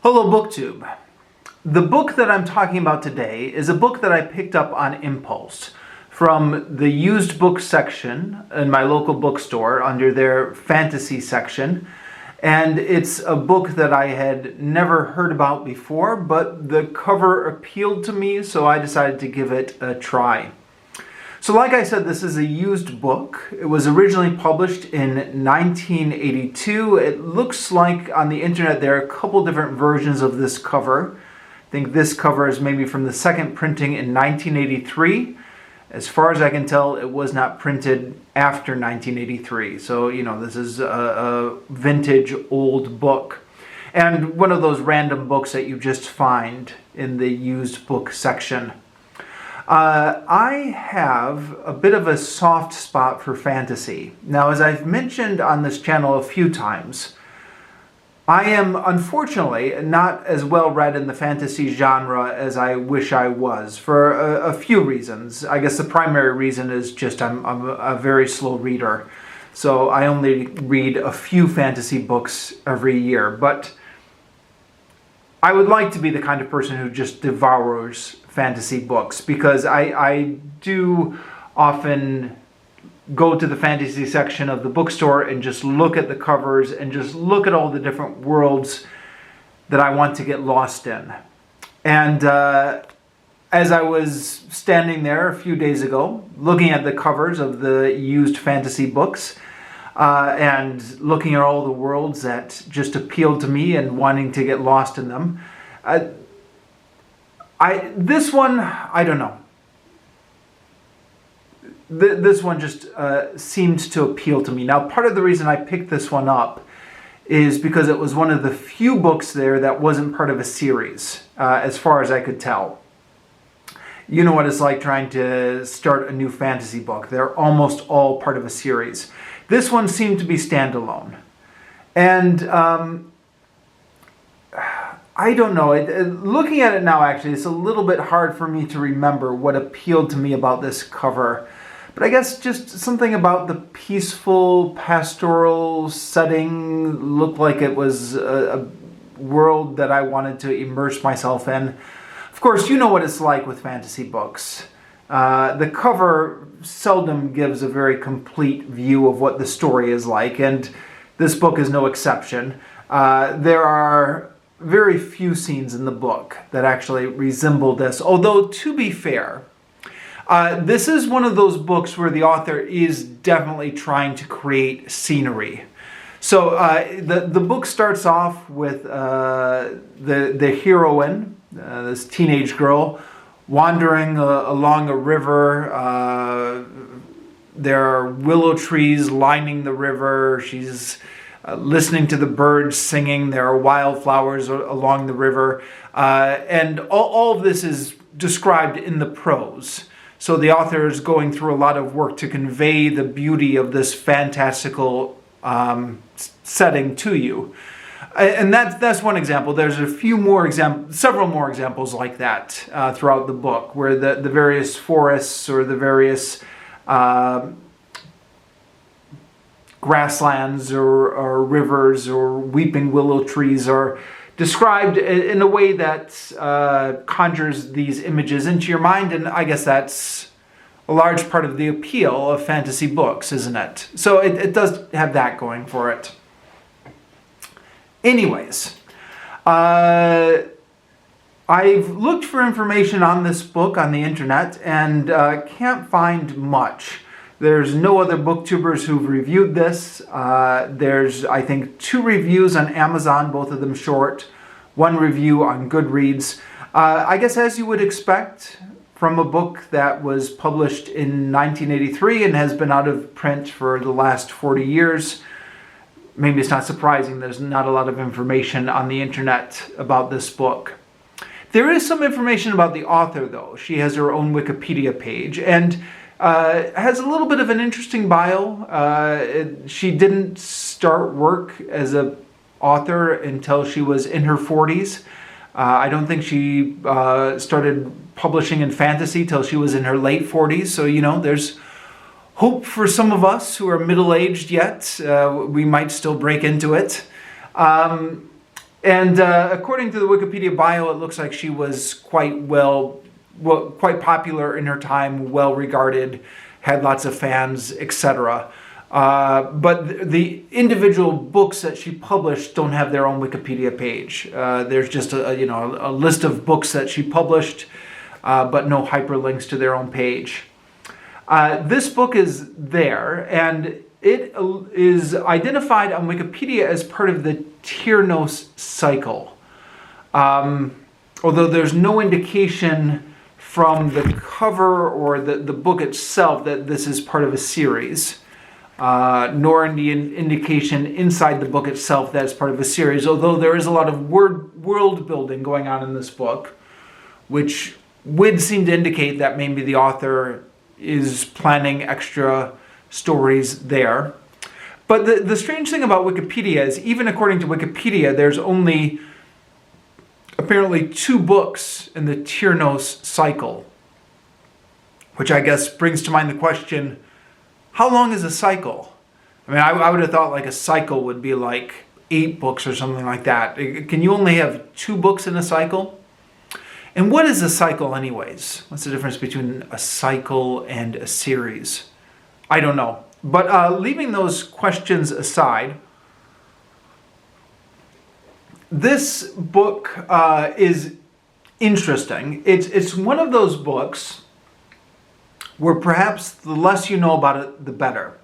Hello BookTube. The book that I'm talking about today is a book that I picked up on impulse from the used book section in my local bookstore under their fantasy section. And it's a book that I had never heard about before, but the cover appealed to me, so I decided to give it a try. So like I said, this is a used book. It was originally published in 1982. It looks like on the internet there are a couple different versions of this cover. I think this cover is maybe from the second printing in 1983. As far as I can tell, it was not printed after 1983. So, this is a vintage old book. And one of those random books that you just find in the used book section. I have a bit of a soft spot for fantasy. Now, as I've mentioned on this channel a few times, I am unfortunately not as well read in the fantasy genre as I wish I was for a few reasons. I guess the primary reason is just I'm a very slow reader. So I only read a few fantasy books every year, but I would like to be the kind of person who just devours fantasy books, because I do often go to the fantasy section of the bookstore and just look at the covers and just look at all the different worlds that I want to get lost in. And as I was standing there a few days ago, looking at the covers of the used fantasy books, and looking at all the worlds that just appealed to me and wanting to get lost in them, this one, I don't know. This one just seemed to appeal to me. Now, part of the reason I picked this one up is because it was one of the few books there that wasn't part of a series, as far as I could tell. You know what it's like trying to start a new fantasy book. They're almost all part of a series. This one seemed to be standalone. And I don't know. Looking at it now, actually, it's a little bit hard for me to remember what appealed to me about this cover. But I guess just something about the peaceful, pastoral setting looked like it was a world that I wanted to immerse myself in. Of course, you know what it's like with fantasy books. The cover seldom gives a very complete view of what the story is like, and this book is no exception. There are very few scenes in the book that actually resemble this, although to be fair, this is one of those books where the author is definitely trying to create scenery. So the book starts off with the heroine, this teenage girl, wandering along a river. There are willow trees lining the river. She's listening to the birds singing. There are wildflowers along the river. And all of this is described in the prose. So the author is going through a lot of work to convey the beauty of this fantastical setting to you. And that's one example. There's several more examples like that throughout the book, where the various forests or the various grasslands or rivers or weeping willow trees are described in a way that conjures these images into your mind, and I guess that's a large part of the appeal of fantasy books, isn't it? So it does have that going for it. Anyways, I've looked for information on this book on the internet and can't find much. There's no other booktubers who've reviewed this. There's, I think, 2 reviews on Amazon, both of them short. 1 review on Goodreads. I guess as you would expect from a book that was published in 1983 and has been out of print for the last 40 years, maybe it's not surprising there's not a lot of information on the internet about this book. There is some information about the author, though. She has her own Wikipedia page, and has a little bit of an interesting bio. She didn't start work as an author until she was in her 40s. I don't think she started publishing in fantasy till she was in her late 40s. So, there's hope for some of us who are middle-aged yet. We might still break into it. And according to the Wikipedia bio, it looks like she was quite popular in her time, well regarded, had lots of fans, etc. But the individual books that she published don't have their own Wikipedia page. There's just a list of books that she published, but no hyperlinks to their own page. This book is there, and it is identified on Wikipedia as part of the Tyrnos cycle. Although there's no indication from the cover or the book itself that this is part of a series, nor any indication inside the book itself that it's part of a series, although there is a lot of world building going on in this book, which would seem to indicate that maybe the author is planning extra stories there. But the strange thing about Wikipedia is, even according to Wikipedia, there's only apparently 2 books in the Tyrnos cycle, which I guess brings to mind the question, how long is a cycle? I mean, I would have thought like a cycle would be like 8 books or something like that. Can you only have 2 books in a cycle? And what is a cycle anyways? What's the difference between a cycle and a series? I don't know. But leaving those questions aside, this book is interesting. It's one of those books where perhaps the less you know about it, the better.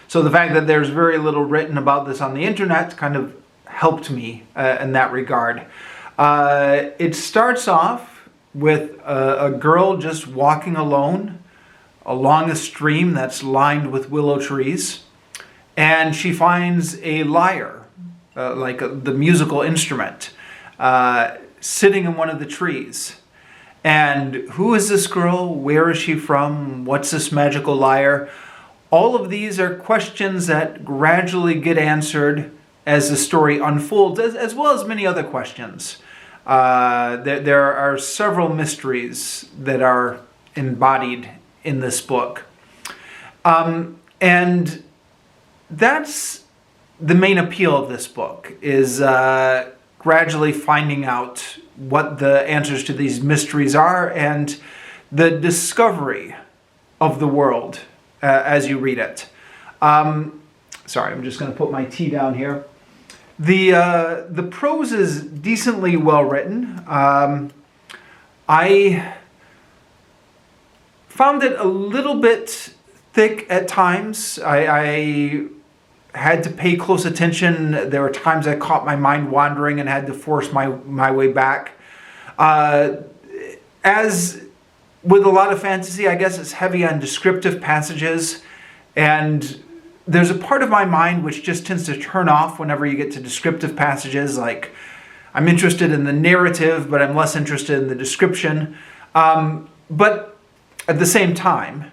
So the fact that there's very little written about this on the internet kind of helped me in that regard. It starts off with a girl just walking alone along a stream that's lined with willow trees, and she finds a lyre, the musical instrument, sitting in one of the trees. And who is this girl? Where is she from? What's this magical lyre? All of these are questions that gradually get answered as the story unfolds, as well as many other questions. There are several mysteries that are embodied in this book. And that's the main appeal of this book, is gradually finding out what the answers to these mysteries are and the discovery of the world as you read it. Sorry, I'm just going to put my tea down here. The prose is decently well written. I found it a little bit thick at times. I had to pay close attention. There were times I caught my mind wandering and had to force my way back. As with a lot of fantasy, I guess it's heavy on descriptive passages, and there's a part of my mind which just tends to turn off whenever you get to descriptive passages. Like, I'm interested in the narrative, but I'm less interested in the description. But at the same time,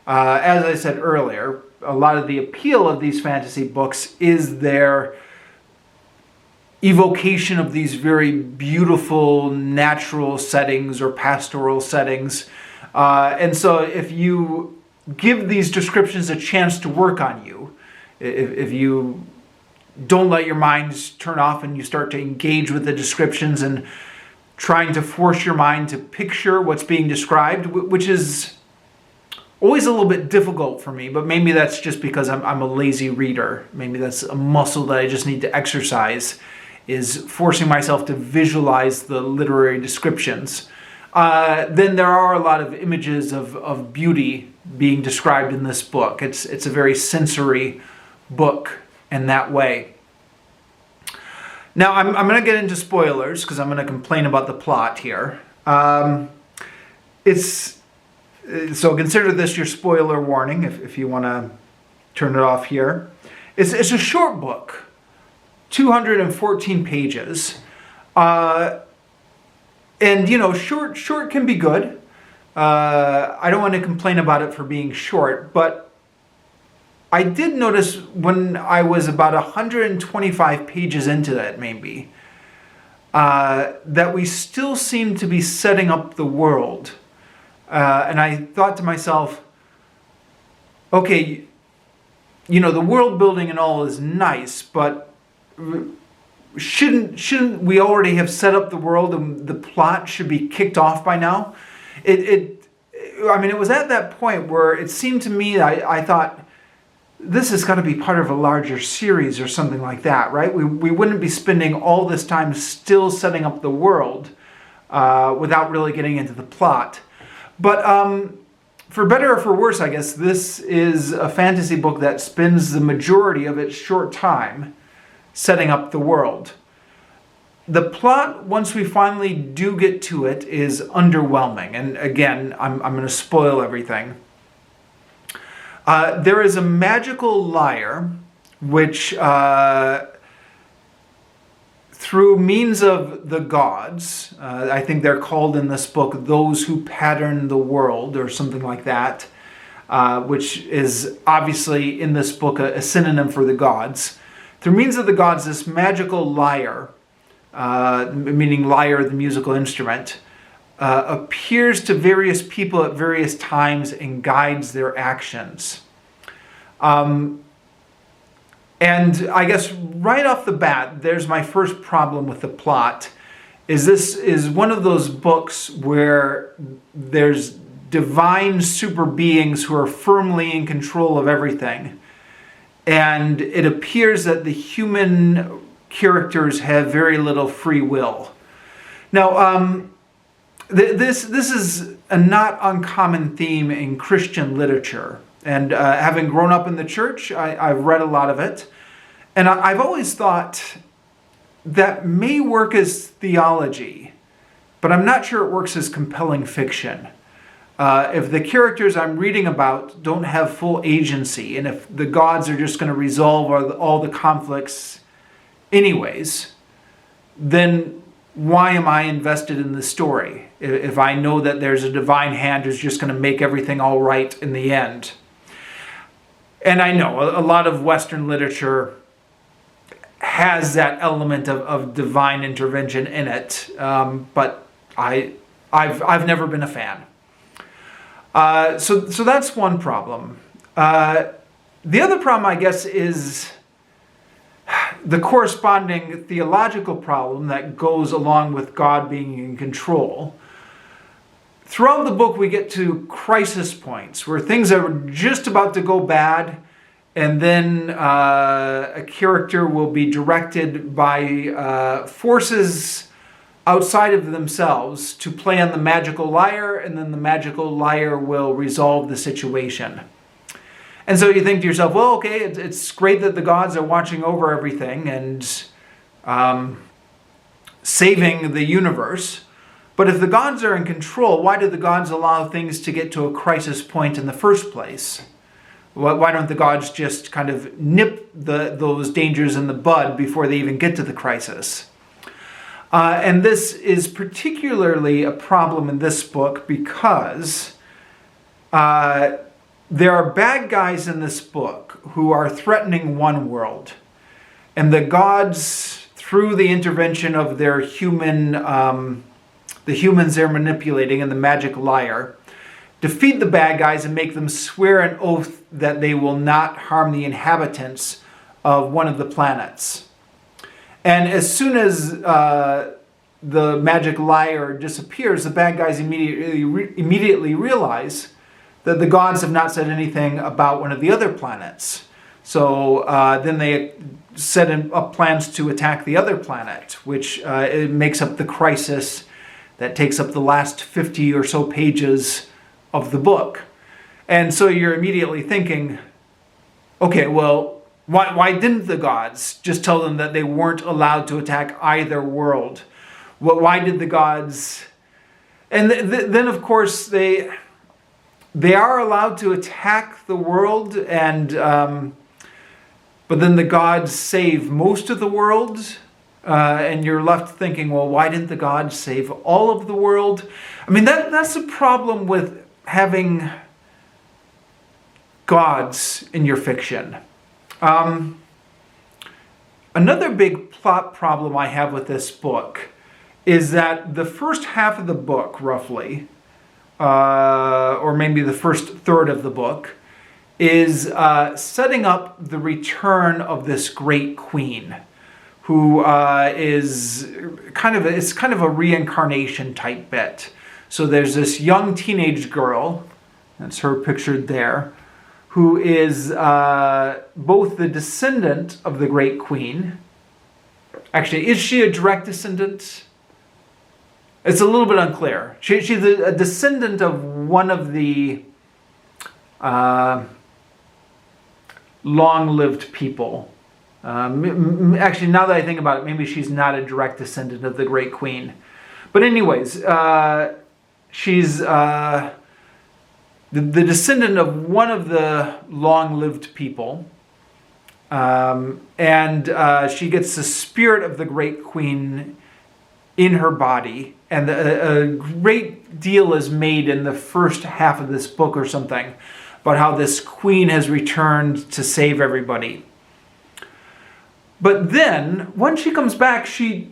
as I said earlier, a lot of the appeal of these fantasy books is their evocation of these very beautiful natural settings or pastoral settings. And so if you give these descriptions a chance to work on you, if you don't let your mind turn off and you start to engage with the descriptions and trying to force your mind to picture what's being described, which is always a little bit difficult for me, but maybe that's just because I'm a lazy reader. Maybe that's a muscle that I just need to exercise, is forcing myself to visualize the literary descriptions. Then there are a lot of images of beauty being described in this book. It's a very sensory book in that way. Now, I'm going to get into spoilers because I'm going to complain about the plot here. So consider this your spoiler warning if you want to turn it off here. It's a short book, 214 pages. And, short can be good. I don't want to complain about it for being short, but I did notice when I was about 125 pages into that, maybe, that we still seem to be setting up the world. And I thought to myself, okay, the world building and all is nice, but shouldn't we already have set up the world and the plot should be kicked off by now? I mean, it was at that point where it seemed to me, I thought, this has got to be part of a larger series or something like that, right? We wouldn't be spending all this time still setting up the world without really getting into the plot. But for better or for worse, I guess, this is a fantasy book that spends the majority of its short time setting up the world. The plot, once we finally do get to it, is underwhelming. And again, I'm going to spoil everything. There is a magical lyre, which through means of the gods, I think they're called in this book those who pattern the world or something like that, which is obviously in this book a synonym for the gods. Through means of the gods, this magical lyre, meaning lyre, the musical instrument, appears to various people at various times and guides their actions. And I guess right off the bat, there's my first problem with the plot, is this is one of those books where there's divine super beings who are firmly in control of everything. And it appears that the human characters have very little free will. Now, this is a not uncommon theme in Christian literature. And having grown up in the church, I've read a lot of it. And I've always thought that may work as theology, but I'm not sure it works as compelling fiction. If the characters I'm reading about don't have full agency, and if the gods are just going to resolve all the conflicts anyways, then why am I invested in the story if I know that there's a divine hand who's just going to make everything all right in the end? And I know a lot of Western literature has that element of divine intervention in it, but I've never been a fan. So that's one problem. The other problem, I guess, is the corresponding theological problem that goes along with God being in control. Throughout the book, we get to crisis points where things are just about to go bad, and then a character will be directed by forces outside of themselves to play on the magical lyre, and then the magical lyre will resolve the situation. And so you think to yourself, well, okay, it's great that the gods are watching over everything and saving the universe. But if the gods are in control, why do the gods allow things to get to a crisis point in the first place? Why don't the gods just kind of nip those dangers in the bud before they even get to the crisis? And this is particularly a problem in this book because there are bad guys in this book who are threatening one world. And the gods, through the intervention of their the humans they're manipulating in the magic lyre, defeat the bad guys and make them swear an oath that they will not harm the inhabitants of one of the planets. And as soon as the magic lyre disappears, the bad guys immediately realize that the gods have not said anything about one of the other planets. So then they set up plans to attack the other planet, which it makes up the crisis that takes up the last 50 or so pages of the book. And so you're immediately thinking, okay, well, why didn't the gods just tell them that they weren't allowed to attack either world? Why did the gods... And then, of course, they are allowed to attack the world, and but then the gods save most of the world, and you're left thinking, well, why didn't the gods save all of the world? I mean, that's the problem with having gods in your fiction. Another big plot problem I have with this book is that the first half of the book, roughly, or maybe the first third of the book, is setting up the return of this great queen, who is it's kind of a reincarnation type bit. So there's this young teenage girl, that's her pictured there, who is both the descendant of the great queen. Actually, is she a direct descendant? It's a little bit unclear. She's a descendant of one of the long-lived people. Actually, now that I think about it, maybe she's not a direct descendant of the great queen. But anyways, she's the descendant of one of the long-lived people. And she gets the spirit of the great queen in her body. And a great deal is made in the first half of this book or something about how this queen has returned to save everybody. But then, when she comes back, she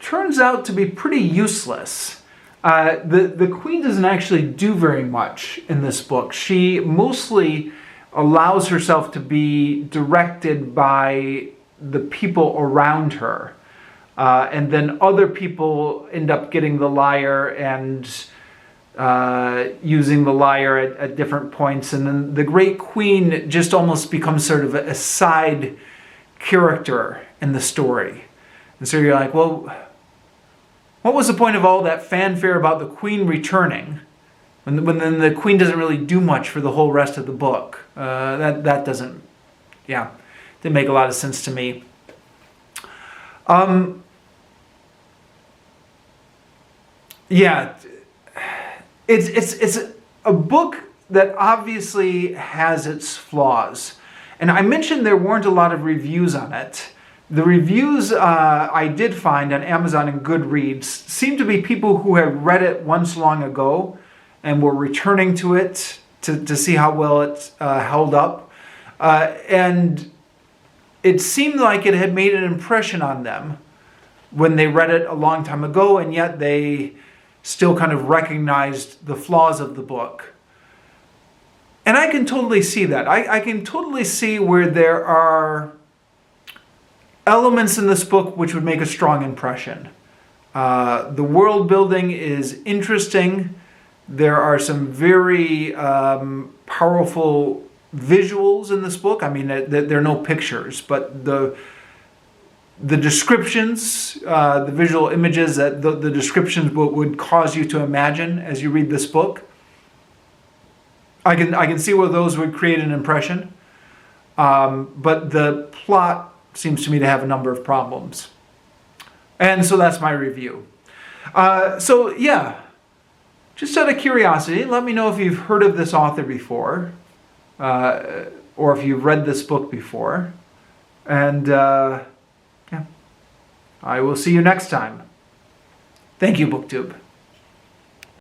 turns out to be pretty useless. The queen doesn't actually do very much in this book. She mostly allows herself to be directed by the people around her. And then other people end up getting the lyre and using the lyre at different points. And then the great queen just almost becomes sort of a side character in the story. And so you're like, well, what was the point of all that fanfare about the queen returning when then the queen doesn't really do much for the whole rest of the book? That didn't make a lot of sense to me. It's a book that obviously has its flaws. And I mentioned there weren't a lot of reviews on it. The reviews I did find on Amazon and Goodreads seem to be people who had read it once long ago and were returning to it to see how well it held up. And it seemed like it had made an impression on them when they read it a long time ago, and yet they still kind of recognized the flaws of the book. And I can totally see that. I can totally see where there are elements in this book which would make a strong impression. The world building is interesting. There are some very powerful visuals in this book. I mean, there are no pictures, but the descriptions, the visual images, that the descriptions would cause you to imagine as you read this book. I can see where those would create an impression, but the plot seems to me to have a number of problems. And so that's my review. Just out of curiosity, let me know if you've heard of this author before, or if you've read this book before. And I will see you next time. Thank you, BookTube.